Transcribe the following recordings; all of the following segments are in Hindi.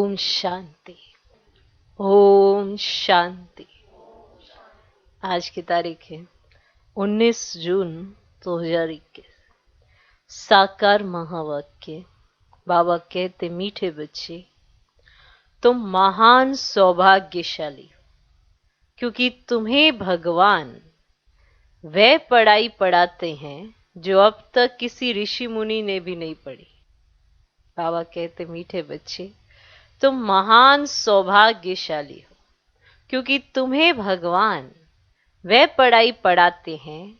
ओम शांति। ओम शांति। आज की तारीख है 19 जून 2021। साकार महावाक्य। बाबा कहते, मीठे बच्चे, तुम महान सौभाग्यशाली हो, क्योंकि तुम्हें भगवान वह पढ़ाई पढ़ाते हैं जो अब तक किसी ऋषि मुनि ने भी नहीं पढ़ी। बाबा कहते, मीठे बच्चे, तुम महान सौभाग्यशाली हो, क्योंकि तुम्हें भगवान वह पढ़ाई पढ़ाते हैं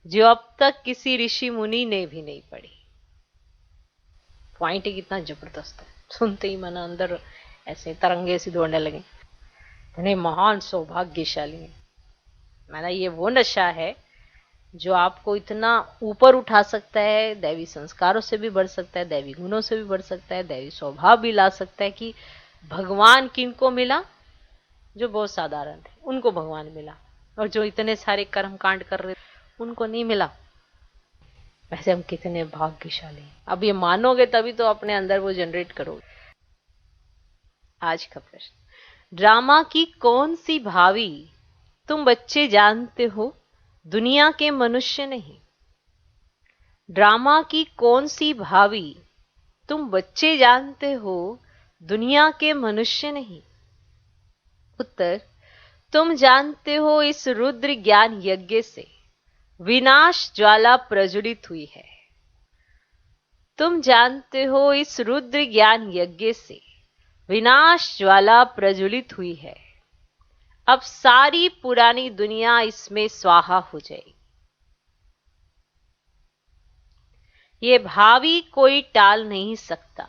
जो अब तक किसी ऋषि मुनि ने भी नहीं पढ़ी। पॉइंट ही कितना जबरदस्त है, सुनते ही मन अंदर ऐसे तरंगे सी दौड़ने लगे। इतने महान सौभाग्यशाली है। मेरा ये वो नशा है जो आपको इतना ऊपर उठा सकता है, दैवी संस्कारों से भी बढ़ सकता है, दैवी गुणों से भी बढ़ सकता है, दैवी स्वभाव भी ला सकता है। कि भगवान किनको मिला? जो बहुत साधारण थे उनको भगवान मिला, और जो इतने सारे कर्म कांड कर रहे उनको नहीं मिला। वैसे हम कितने भाग्यशाली हैं। अब ये मानोगे तभी तो अपने अंदर वो जनरेट करोगे। आज का प्रश्न, ड्रामा की कौन सी भावी तुम बच्चे जानते हो, दुनिया के मनुष्य नहीं? ड्रामा की कौन सी भावी तुम बच्चे जानते हो, दुनिया के मनुष्य नहीं? उत्तर, तुम जानते हो इस रुद्र ज्ञान यज्ञ से विनाश ज्वाला प्रज्वलित हुई है। तुम जानते हो इस रुद्र ज्ञान यज्ञ से विनाश ज्वाला प्रज्वलित हुई है। अब सारी पुरानी दुनिया इसमें स्वाहा हो जाएगी। ये भावी कोई टाल नहीं सकता।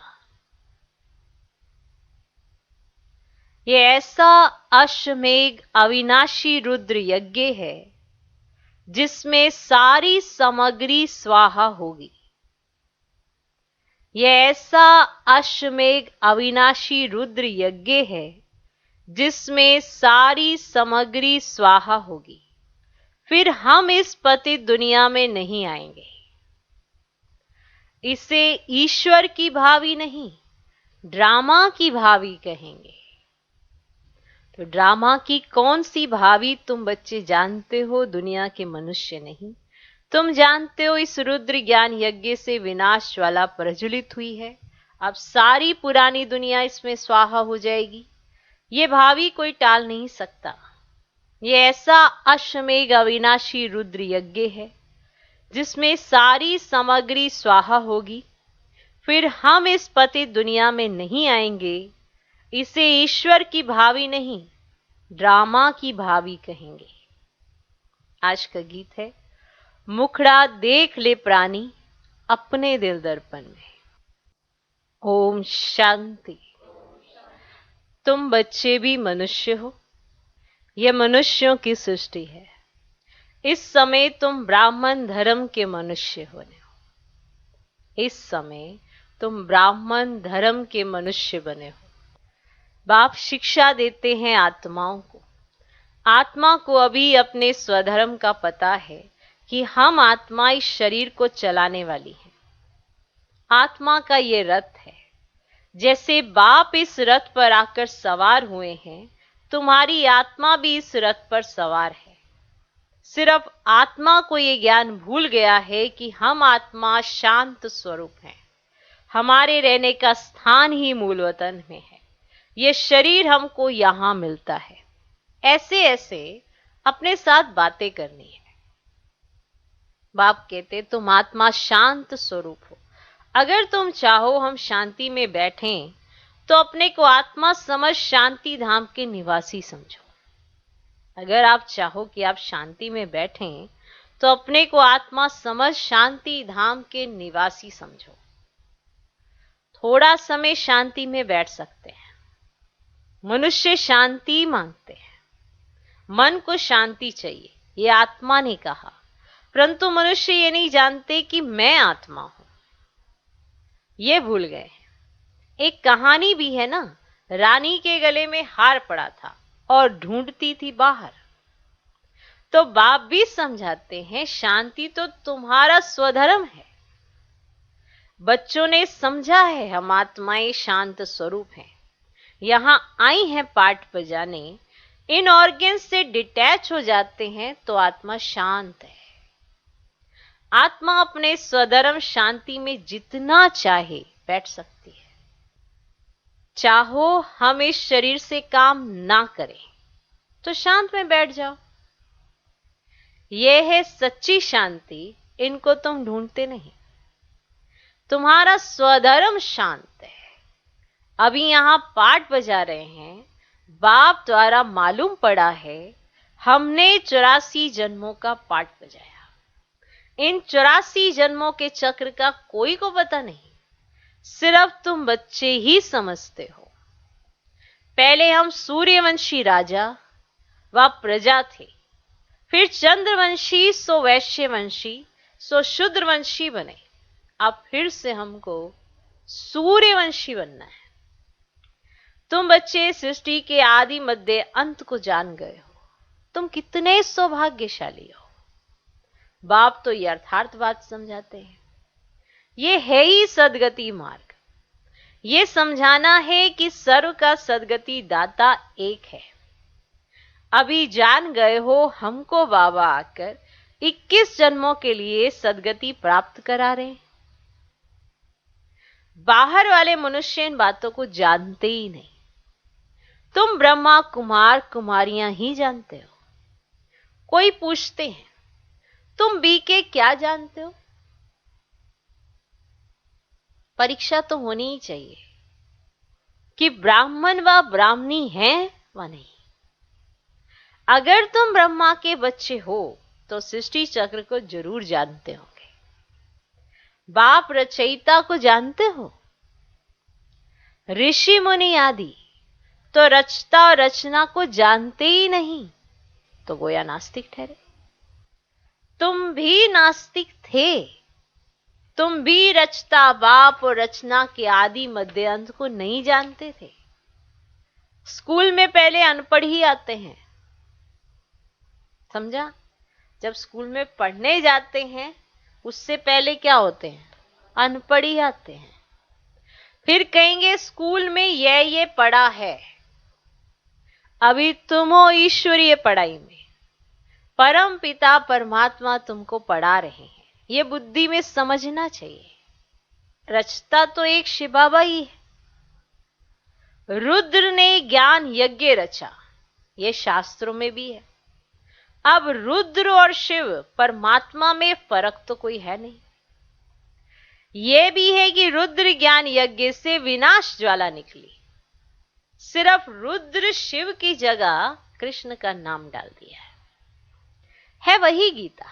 ये ऐसा अश्वमेघ अविनाशी रुद्र यज्ञ है जिसमें सारी सामग्री स्वाहा होगी। यह ऐसा अश्वमेघ अविनाशी रुद्र यज्ञ है जिसमें सारी सामग्री स्वाहा होगी। फिर हम इस पतित दुनिया में नहीं आएंगे। इसे ईश्वर की भावी नहीं, ड्रामा की भावी कहेंगे। तो ड्रामा की कौन सी भावी तुम बच्चे जानते हो, दुनिया के मनुष्य नहीं? तुम जानते हो इस रुद्र ज्ञान यज्ञ से विनाश ज्वाला प्रज्वलित हुई है। अब सारी पुरानी दुनिया इसमें स्वाहा हो जाएगी। ये भावी कोई टाल नहीं सकता। ये ऐसा अश्वमेघ अविनाशी रुद्र यज्ञ है जिसमें सारी सामग्री स्वाहा होगी। फिर हम इस पतित दुनिया में नहीं आएंगे। इसे ईश्वर की भावी नहीं, ड्रामा की भावी कहेंगे। आज का गीत है, मुखड़ा देख ले प्राणी अपने दिल दर्पण में। ओम शांति। तुम बच्चे भी मनुष्य हो। यह मनुष्यों की सृष्टि है। इस समय तुम ब्राह्मण धर्म के मनुष्य बने हो। इस समय तुम ब्राह्मण धर्म के मनुष्य बने हो। बाप शिक्षा देते हैं आत्माओं को। आत्मा को अभी अपने स्वधर्म का पता है कि हम आत्मा इस शरीर को चलाने वाली हैं। आत्मा का ये रथ है। जैसे बाप इस रथ पर आकर सवार हुए हैं, तुम्हारी आत्मा भी इस रथ पर सवार है। सिर्फ आत्मा को ये ज्ञान भूल गया है कि हम आत्मा शांत स्वरूप हैं। हमारे रहने का स्थान ही मूल वतन में है। ये शरीर हमको यहां मिलता है। ऐसे ऐसे अपने साथ बातें करनी है। बाप कहते, तुम आत्मा शांत स्वरूप हो। अगर तुम चाहो हम शांति में बैठें तो अपने को आत्मा समझ शांति धाम के निवासी समझो। अगर आप चाहो कि आप शांति में बैठें तो अपने को आत्मा समझ शांति धाम के निवासी समझो। थोड़ा समय शांति में बैठ सकते हैं। मनुष्य शांति मांगते हैं। मन को शांति चाहिए, ये आत्मा ने कहा। परंतु मनुष्य ये नहीं जानते कि मैं आत्मा हूं। ये भूल गए। एक कहानी भी है ना, रानी के गले में हार पड़ा था और ढूंढती थी बाहर। तो बाप भी समझाते हैं, शांति तो तुम्हारा स्वधर्म है। बच्चों ने समझा है हम आत्माएं शांत स्वरूप हैं। यहां आई हैं पाठ बजाने, इन ऑर्गन्स से डिटैच हो जाते हैं तो आत्मा शांत है। आत्मा अपने स्वधर्म शांति में जितना चाहे बैठ सकती है। चाहो हम इस शरीर से काम ना करें तो शांत में बैठ जाओ। यह है सच्ची शांति, इनको तुम ढूंढते नहीं। तुम्हारा स्वधर्म शांत है। अभी यहां पाठ बजा रहे हैं, बाप द्वारा मालूम पड़ा है, हमने 84 जन्मों का पाठ बजाया। इन 84 जन्मों के चक्र का कोई को पता नहीं, सिर्फ तुम बच्चे ही समझते हो। पहले हम सूर्यवंशी राजा व प्रजा थे, फिर चंद्रवंशी सो वैश्यवंशी सो शूद्रवंशी बने। अब फिर से हमको सूर्यवंशी बनना है। तुम बच्चे सृष्टि के आदि मध्य अंत को जान गए हो। तुम कितने सौभाग्यशाली हो। बाप तो यथार्थ बात समझाते हैं। ये है ही सदगति मार्ग। ये समझाना है कि सर्व का सदगति दाता एक है। अभी जान गए हो, हमको बाबा आकर 21 जन्मों के लिए सदगति प्राप्त करा रहे हैं। बाहर वाले मनुष्य इन बातों को जानते ही नहीं। तुम ब्रह्मा कुमार कुमारियां ही जानते हो। कोई पूछते हैं तुम बीके क्या जानते हो? परीक्षा तो होनी ही चाहिए कि ब्राह्मण व ब्राह्मणी हैं व नहीं। अगर तुम ब्रह्मा के बच्चे हो तो सृष्टि चक्र को जरूर जानते होंगे। बाप रचयिता को जानते हो। ऋषि मुनि आदि तो रचता और रचना को जानते ही नहीं, तो गोया नास्तिक ठहरे। तुम भी नास्तिक थे। तुम भी रचता बाप और रचना के आदि मध्य अंत को नहीं जानते थे। स्कूल में पहले अनपढ़ ही आते हैं, समझा? जब स्कूल में पढ़ने जाते हैं उससे पहले क्या होते हैं? अनपढ़ ही आते हैं। फिर कहेंगे स्कूल में ये पढ़ा है। अभी तुम हो ईश्वरीय पढ़ाई में, परम पिता परमात्मा तुमको पढ़ा रहे हैं। ये बुद्धि में समझना चाहिए। रचता तो एक शिव बाबा ही है। रुद्र ने ज्ञान यज्ञ रचा, ये शास्त्रों में भी है। अब रुद्र और शिव परमात्मा में फर्क तो कोई है नहीं। यह भी है कि रुद्र ज्ञान यज्ञ से विनाश ज्वाला निकली। सिर्फ रुद्र शिव की जगह कृष्ण का नाम डाल दिया है वही गीता।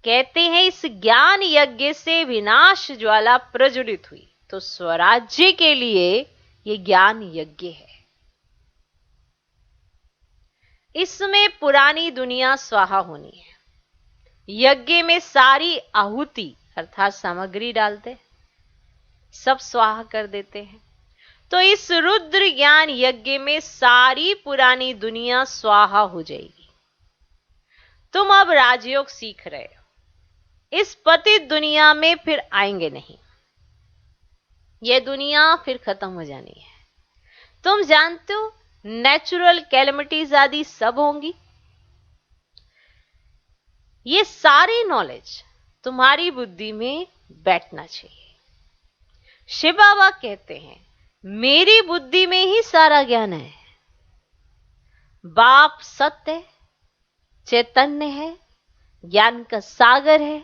कहते हैं इस ज्ञान यज्ञ से विनाश ज्वाला प्रज्वलित हुई, तो स्वराज्य के लिए ये ज्ञान यज्ञ है। इसमें पुरानी दुनिया स्वाहा होनी है। यज्ञ में सारी आहुति अर्थात सामग्री डालते, सब स्वाहा कर देते हैं। तो इस रुद्र ज्ञान यज्ञ में सारी पुरानी दुनिया स्वाहा हो जाएगी। तुम अब राजयोग सीख रहे हो। इस पतित दुनिया में फिर आएंगे नहीं। यह दुनिया फिर खत्म हो जानी है। तुम जानते हो नेचुरल कैलेमिटीज आदि सब होंगी। ये सारी नॉलेज तुम्हारी बुद्धि में बैठना चाहिए। शिव बाबा कहते हैं मेरी बुद्धि में ही सारा ज्ञान है। बाप सत्य है, चैतन्य है, ज्ञान का सागर है,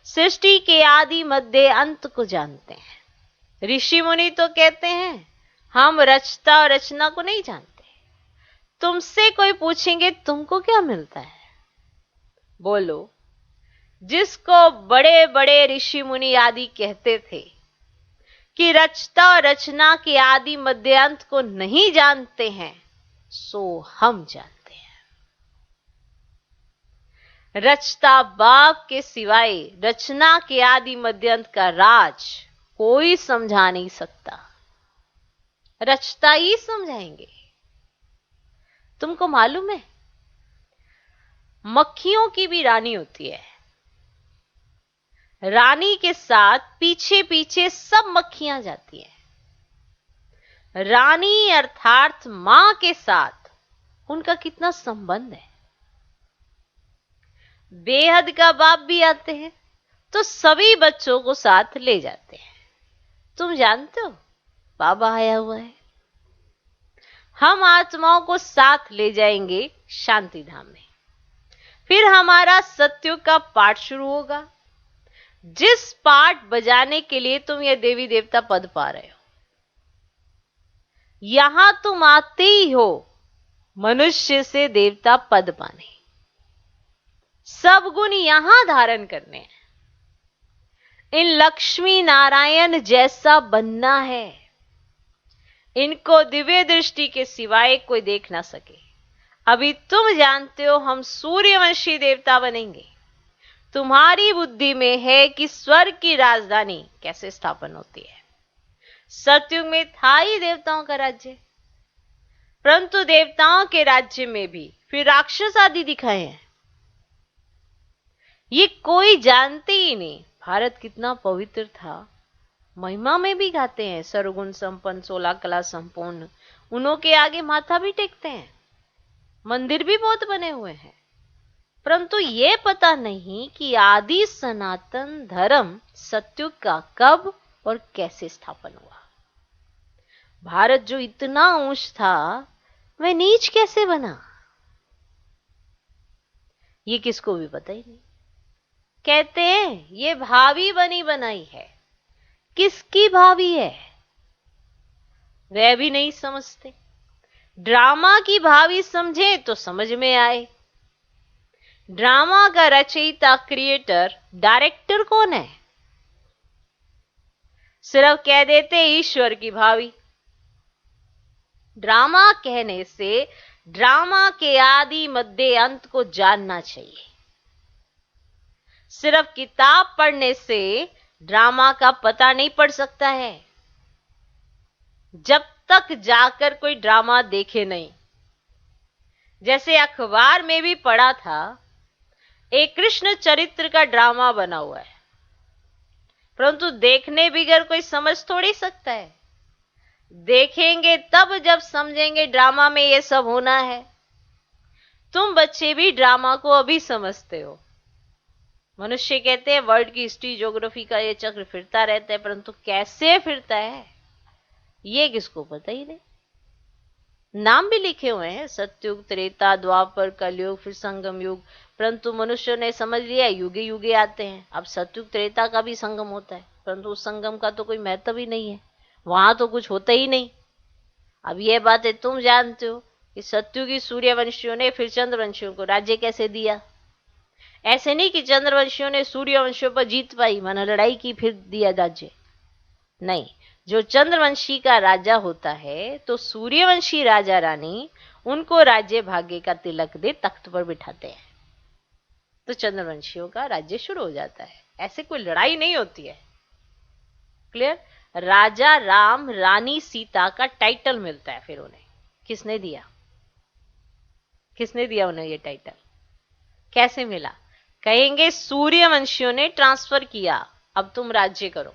सृष्टि के आदि मध्य अंत को जानते हैं। ऋषि मुनि तो कहते हैं हम रचता और रचना को नहीं जानते। तुमसे कोई पूछेंगे तुमको क्या मिलता है, बोलो। जिसको बड़े बड़े ऋषि मुनि आदि कहते थे कि रचता और रचना के आदि मध्य अंत को नहीं जानते हैं, सो हम जानते हैं। रचता बाप के सिवाय रचना के आदि मध्य अंत का राज कोई समझा नहीं सकता। रचता ही समझाएंगे। तुमको मालूम है मक्खियों की भी रानी होती है। रानी के साथ पीछे पीछे सब मक्खियां जाती हैं। रानी अर्थात मां के साथ उनका कितना संबंध है। बेहद का बाप भी आते हैं तो सभी बच्चों को साथ ले जाते हैं। तुम जानते हो बाबा आया हुआ है। हम आत्माओं को साथ ले जाएंगे शांति धाम में। फिर हमारा सत्युग का पाठ शुरू होगा, जिस पाठ बजाने के लिए तुम ये देवी देवता पद पा रहे हो। यहां तुम आते ही हो मनुष्य से देवता पद पाने। सब गुण यहां धारण करने हैं। इन लक्ष्मी नारायण जैसा बनना है। इनको दिव्य दृष्टि के सिवाय कोई देख ना सके। अभी तुम जानते हो हम सूर्यवंशी देवता बनेंगे। तुम्हारी बुद्धि में है कि स्वर्ग की राजधानी कैसे स्थापन होती है। सतयुग में था ही देवताओं का राज्य, परंतु देवताओं के राज्य में भी फिर राक्षस आदि दिखाए हैं। ये कोई जानते ही नहीं भारत कितना पवित्र था। महिमा में भी गाते हैं सर्वगुण संपन्न 16 कला संपूर्ण। उन्हों के आगे माथा भी टेकते हैं। मंदिर भी बहुत बने हुए हैं, परंतु ये पता नहीं कि आदि सनातन धर्म सतयुग का कब और कैसे स्थापन हुआ। भारत जो इतना ऊंच था वह नीच कैसे बना, ये किसको भी पता ही नहीं। कहते हैं ये भावी बनी बनाई है। किसकी भावी है वह भी नहीं समझते। ड्रामा की भावी समझे तो समझ में आए। ड्रामा का रचयिता क्रिएटर डायरेक्टर कौन है? सिर्फ कह देते ईश्वर की भावी। ड्रामा कहने से ड्रामा के आदि मध्य अंत को जानना चाहिए। सिर्फ किताब पढ़ने से ड्रामा का पता नहीं पड़ सकता है, जब तक जाकर कोई ड्रामा देखे नहीं। जैसे अखबार में भी पढ़ा था एक कृष्ण चरित्र का ड्रामा बना हुआ है, परंतु देखने बिगर कोई समझ थोड़ी सकता है। देखेंगे तब जब समझेंगे ड्रामा में ये सब होना है। तुम बच्चे भी ड्रामा को अभी समझते हो। मनुष्य कहते हैं वर्ल्ड की हिस्ट्री ज्योग्राफी का ये चक्र फिरता रहता है, परंतु कैसे फिरता है ये किसको पता ही नहीं। नाम भी लिखे हुए हैं सतयुग, त्रेता, द्वापर, कलयुग, फिर संगम युग, परंतु मनुष्यों ने समझ लिया युगे युगे आते हैं। अब सतयुग त्रेता का भी संगम होता है, परंतु उस संगम का तो कोई महत्व ही नहीं है, वहां तो कुछ होता ही नहीं। अब ये बातें तुम जानते हो कि सतयुगी सूर्यवंशियों ने फिर चंद्रवंशियों को राज्य कैसे दिया। ऐसे नहीं कि चंद्रवंशियों ने सूर्यवंशियों पर जीत पाई, माना लड़ाई की फिर दिया राज्य। नहीं, जो चंद्रवंशी का राजा होता है तो सूर्यवंशी राजा रानी उनको राज्य भाग्य का तिलक दे तख्त पर बिठाते हैं, तो चंद्रवंशियों का राज्य शुरू हो जाता है। ऐसे कोई लड़ाई नहीं होती है। क्लियर? राजा राम रानी सीता का टाइटल मिलता है फिर उन्हें। किसने दिया? किसने दिया उन्हें ये टाइटल? कैसे मिला? कहेंगे सूर्यवंशियों ने ट्रांसफर किया, अब तुम राज्य करो।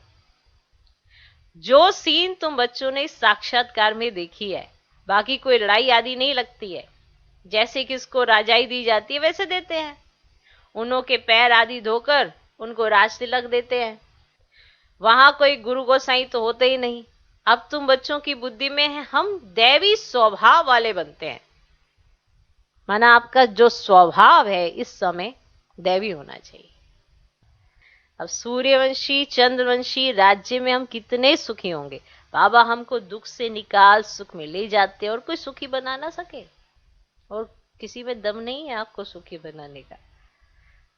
जो सीन तुम बच्चों ने साक्षात्कार में देखी है, बाकी कोई लड़ाई आदि नहीं लगती है। जैसे किसको राजाई दी जाती है वैसे देते हैं। उन्हों के पैर आदि धोकर उनको राज तिलक देते हैं। वहां कोई गुरु गोसाई तो होते ही नहीं। अब तुम बच्चों की बुद्धि में है हम दैवी स्वभाव वाले बनते हैं, माना आपका जो स्वभाव है इस समय दैवी होना चाहिए। अब सूर्यवंशी चंद्रवंशी राज्य में हम कितने सुखी होंगे। बाबा हमको दुख से निकाल सुख में ले जाते और कोई सुखी बना ना सके, और किसी में दम नहीं है आपको सुखी बनाने का।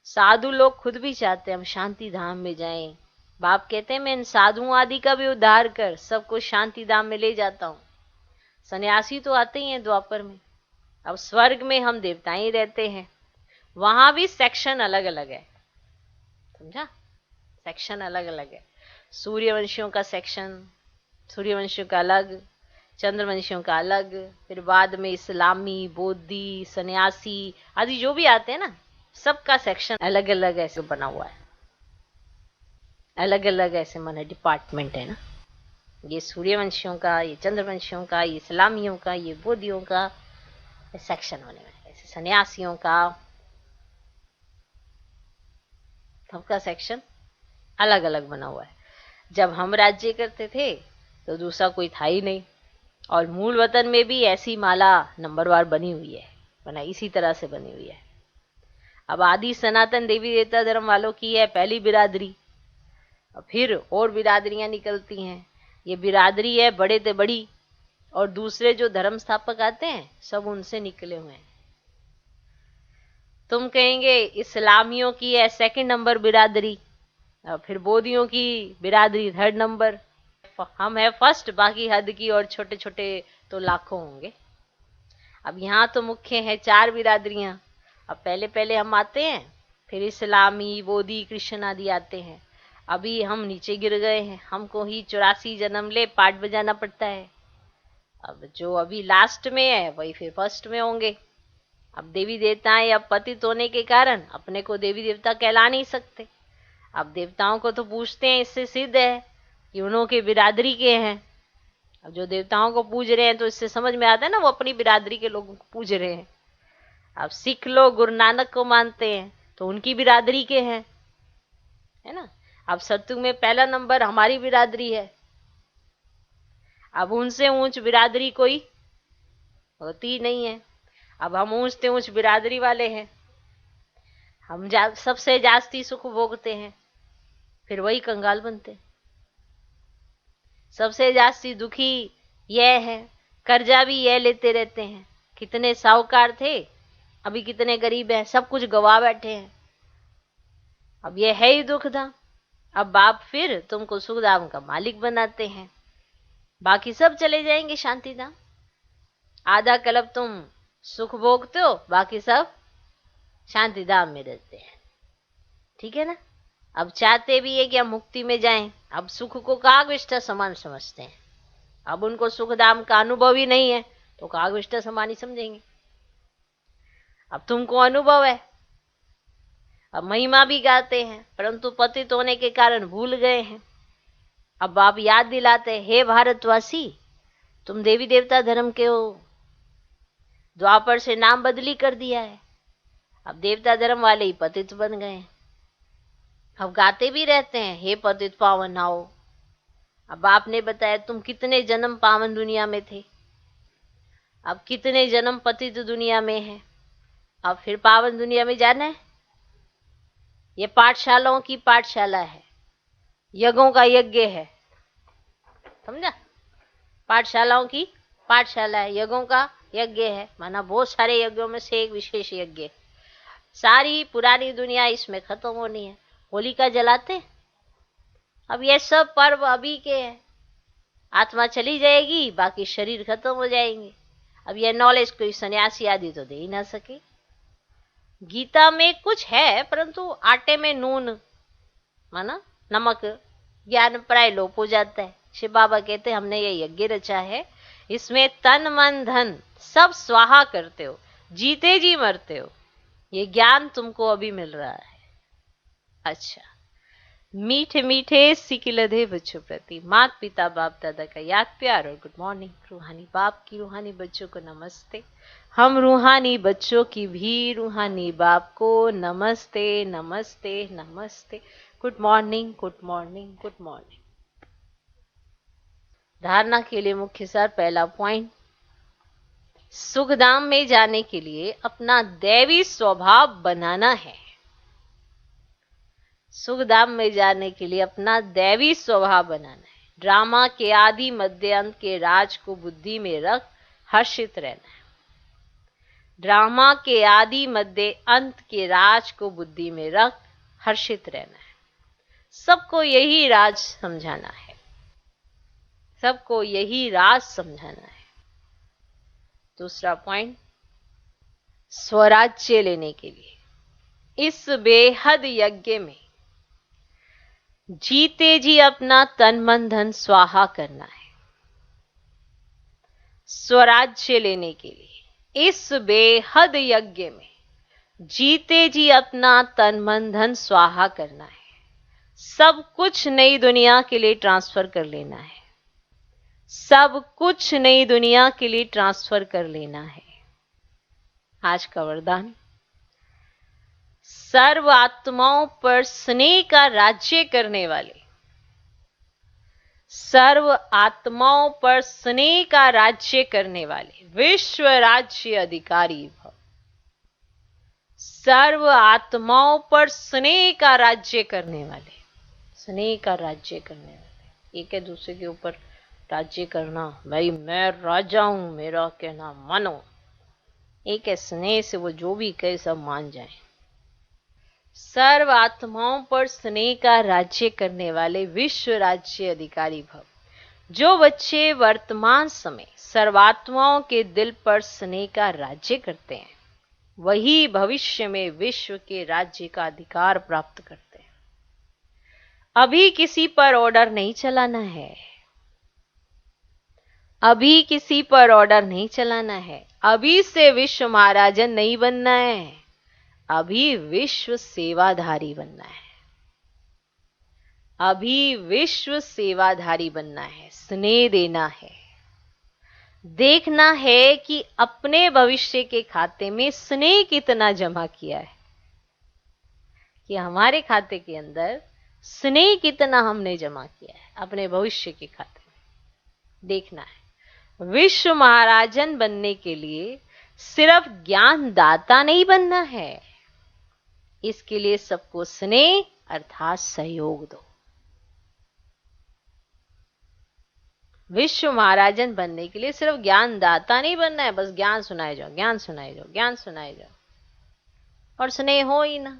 साधु लोग खुद भी चाहते हैं हम शांति धाम में जाएं। बाप कहते हैं मैं इन साधुओं आदि का भी उद्धार कर सबको शांति धाम में ले जाता हूं। सन्यासी तो आते ही हैं द्वापर में। अब स्वर्ग में हम देवताएं रहते हैं, वहां भी सेक्शन अलग अलग है, समझा? सेक्शन अलग अलग है। सूर्यवंशियों का सेक्शन, सूर्यवंशियों का अलग, चंद्रवंशियों का अलग, फिर बाद में इस्लामी, बौद्धि, सन्यासी आदि जो भी आते हैं ना, सबका सेक्शन अलग अलग ऐसे बना हुआ है। अलग अलग ऐसे माने डिपार्टमेंट है ना। ये सूर्यवंशियों का, ये चंद्रवंशियों का, ये इस्लामियों का, ये बौद्धियों का सेक्शन होने में, ऐसे सन्यासियों का, सबका सेक्शन अलग अलग बना हुआ है। जब हम राज्य करते थे तो दूसरा कोई था ही नहीं, और मूल वतन में भी ऐसी माला नंबरवार बनी हुई है, बना इसी तरह से बनी हुई है। अब आदि सनातन देवी देवता धर्म वालों की है पहली बिरादरी, और फिर और बिरादरियां निकलती हैं। ये बिरादरी है बड़े से बड़ी, और दूसरे जो धर्म स्थापक आते हैं सब उनसे निकले हुए हैं। तुम कहेंगे इस्लामियों की है सेकंड नंबर बिरादरी, और फिर बौद्धियों की बिरादरी थर्ड नंबर, हम है फर्स्ट, बाकी हद की और छोटे छोटे तो लाखों होंगे। अब यहाँ तो मुख्य है 4 बिरादरियां। अब पहले पहले हम आते हैं, फिर इस्लामी, बोधी, क्रिश्चियन आदि आते हैं। अभी हम नीचे गिर गए हैं, हमको ही 84 जन्म ले पाठ बजाना पड़ता है। अब जो अभी लास्ट में है वही फिर फर्स्ट में होंगे। अब देवी देवताएं अब पतित होने के कारण अपने को देवी देवता कहला नहीं सकते। अब देवताओं को तो पूछते हैं, इससे सिद्ध है कि उन्हों के बिरादरी के हैं। अब जो देवताओं को पूज रहे हैं तो इससे समझ में आता है ना वो अपनी बिरादरी के लोगों को पूज रहे हैं। अब सिख लोग गुरु नानक को मानते हैं तो उनकी बिरादरी के हैं, है ना। अब सत्संग में पहला नंबर हमारी बिरादरी है। अब उनसे ऊंच बिरादरी कोई होती नहीं है। अब हम ऊंच से ऊंच बिरादरी वाले हैं, हम सबसे जास्ती सुख भोगते हैं, फिर वही कंगाल बनते हैं। सबसे जास्ती दुखी यह है, कर्जा भी यह लेते रहते हैं। कितने साहूकार थे, अभी कितने गरीब हैं, सब कुछ गवा बैठे हैं। अब यह है ही दुख था। अब बाप फिर तुमको सुखधाम का मालिक बनाते हैं, बाकी सब चले जाएंगे शांति धाम। आधा कल्प तुम सुख भोगते हो, बाकी सब शांति धाम में रहते हैं, ठीक है ना। अब चाहते भी है कि हम मुक्ति में जाएं। अब सुख को कागविष्ठा समान समझते हैं। अब उनको सुख धाम का अनुभव ही नहीं है तो कागविष्ठा समान ही समझेंगे। अब तुमको अनुभव है, अब महिमा भी गाते हैं, परंतु पतित होने के कारण भूल गए हैं। अब आप याद दिलाते, हे भारतवासी तुम देवी देवता धर्म के हो, द्वापर से नाम बदली कर दिया है। अब देवता धर्म वाले ही पतित बन गए हैं। अब गाते भी रहते हैं, हे पतित पावन आओ। अब आपने बताया तुम कितने जन्म पावन दुनिया में थे, अब कितने जन्म पतित दुनिया में है, अब फिर पावन दुनिया में जाना है। ये पाठशालाओं की पाठशाला है, यज्ञों का यज्ञ है, समझा। पाठशालाओं की पाठशाला है, यज्ञों का यज्ञ है, माना बहुत सारे यज्ञों में से एक विशेष यज्ञ है। सारी पुरानी दुनिया इसमें खत्म होनी है। होलिका जलाते, अब ये सब पर्व अभी के हैं। आत्मा चली जाएगी, बाकी शरीर खत्म हो जाएंगे। अब यह नॉलेज कोई सन्यासी आदि तो दे ही ना सके। गीता में कुछ है, परंतु आटे में नून माना नमक ज्ञान प्राय लोप हो जाता है। शिव बाबा कहते हैं हमने ये यज्ञ रचा है, इसमें तन मन धन सब स्वाहा करते हो, जीते जी मरते हो, ये ज्ञान तुमको अभी मिल रहा है। अच्छा, मीठे मीठे सिकिलधे बच्चों प्रति माता पिता बाप दादा का याद प्यार और गुड मॉर्निंग। रूहानी बाप की रूहानी बच्चों को नमस्ते। हम रूहानी बच्चों की भी रूहानी बाप को नमस्ते नमस्ते नमस्ते। Good morning good morning good morning. धारणा के लिए मुख्य सार, पहला पॉइंट, सुखधाम में जाने के लिए अपना दैवी स्वभाव बनाना है। सुखधाम में जाने के लिए अपना दैवी स्वभाव बनाना है। ड्रामा के आदि मध्य अंत के राज को बुद्धि में रख हर्षित रहना है। ड्रामा के आदि मध्य अंत के राज को बुद्धि में रख हर्षित रहना है। सबको यही राज समझाना है, सबको यही राज समझाना है। दूसरा पॉइंट, स्वराज्य लेने के लिए इस बेहद यज्ञ में जीते जी अपना तन मन धन स्वाहा करना है। स्वराज्य लेने के लिए इस बेहद यज्ञ में जीते जी अपना तन मन धन स्वाहा करना है। सब कुछ नई दुनिया के लिए ट्रांसफर कर लेना है। सब कुछ नई दुनिया के लिए ट्रांसफर कर लेना है। आज का वरदान, सर्व आत्माओं पर स्नेह का राज्य करने वाले, सर्व आत्माओं पर स्नेह का राज्य करने वाले विश्व राज्य अधिकारी भव। सर्व आत्माओं पर स्नेह का राज्य करने वाले, स्नेह का राज्य करने वाले, एक है दूसरे के ऊपर राज्य करना, भाई मैं राजा हूं, मेरा कहना मानो। एक है स्नेह से वो जो भी कहे सब मान जाए। सर्व आत्माओं पर स्नेह का राज्य करने वाले विश्व राज्य अधिकारी भव। जो बच्चे वर्तमान समय सर्वात्माओं के दिल पर स्नेह का राज्य करते हैं, वही भविष्य में विश्व के राज्य का अधिकार प्राप्त करते हैं। अभी किसी पर ऑर्डर नहीं चलाना है, अभी किसी पर ऑर्डर नहीं चलाना है। अभी से विश्व महाराजन नहीं बनना है, अभी विश्व सेवाधारी बनना है। अभी विश्व सेवाधारी बनना है, स्नेह देना है। देखना है कि अपने भविष्य के खाते में स्नेह कितना जमा किया है, कि हमारे खाते के अंदर स्नेह कितना हमने जमा किया है अपने भविष्य के खाते में, देखना है। विश्व महाराजन बनने के लिए सिर्फ ज्ञान दाता नहीं बनना है, इसके लिए सबको स्नेह अर्थात सहयोग दो। विश्व महाराजन बनने के लिए सिर्फ ज्ञान दाता नहीं बनना है, बस ज्ञान सुनाए जाओ, ज्ञान सुनाए जाओ, ज्ञान सुनाए जाओ, और स्नेह हो ही ना।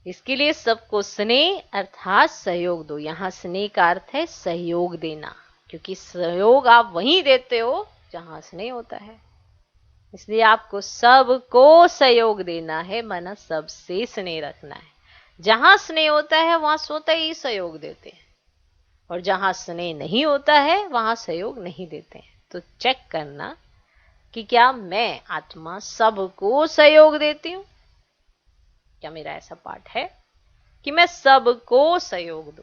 इसके लिए सबको स्नेह अर्थात सहयोग दो। यहां स्नेह का अर्थ है सहयोग देना, क्योंकि सहयोग आप वहीं देते हो जहां स्नेह होता है। इसलिए आपको सबको सहयोग देना है, माना सबसे स्नेह रखना है। जहां स्नेह होता है वहां स्वतः ही सहयोग देते हैं, और जहां स्नेह नहीं होता है वहां सहयोग नहीं देते हैं। तो चेक करना कि क्या मैं आत्मा सबको सहयोग देती हूं, क्या मेरा ऐसा पाठ है कि मैं सबको सहयोग दूं,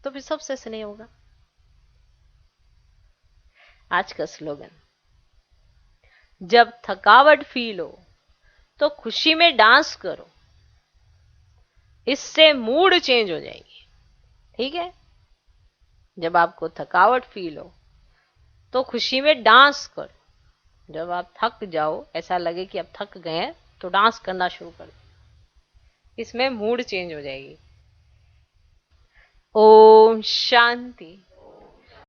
तो फिर सबसे स्नेह होगा। आज का स्लोगन, जब थकावट फील हो तो खुशी में डांस करो, इससे मूड चेंज हो जाएगी। ठीक है, जब आपको थकावट फील हो तो खुशी में डांस करो। जब आप थक जाओ, ऐसा लगे कि अब थक गए हैं, तो डांस करना शुरू कर दो, इसमें मूड चेंज हो जाएगी। ओम शांति।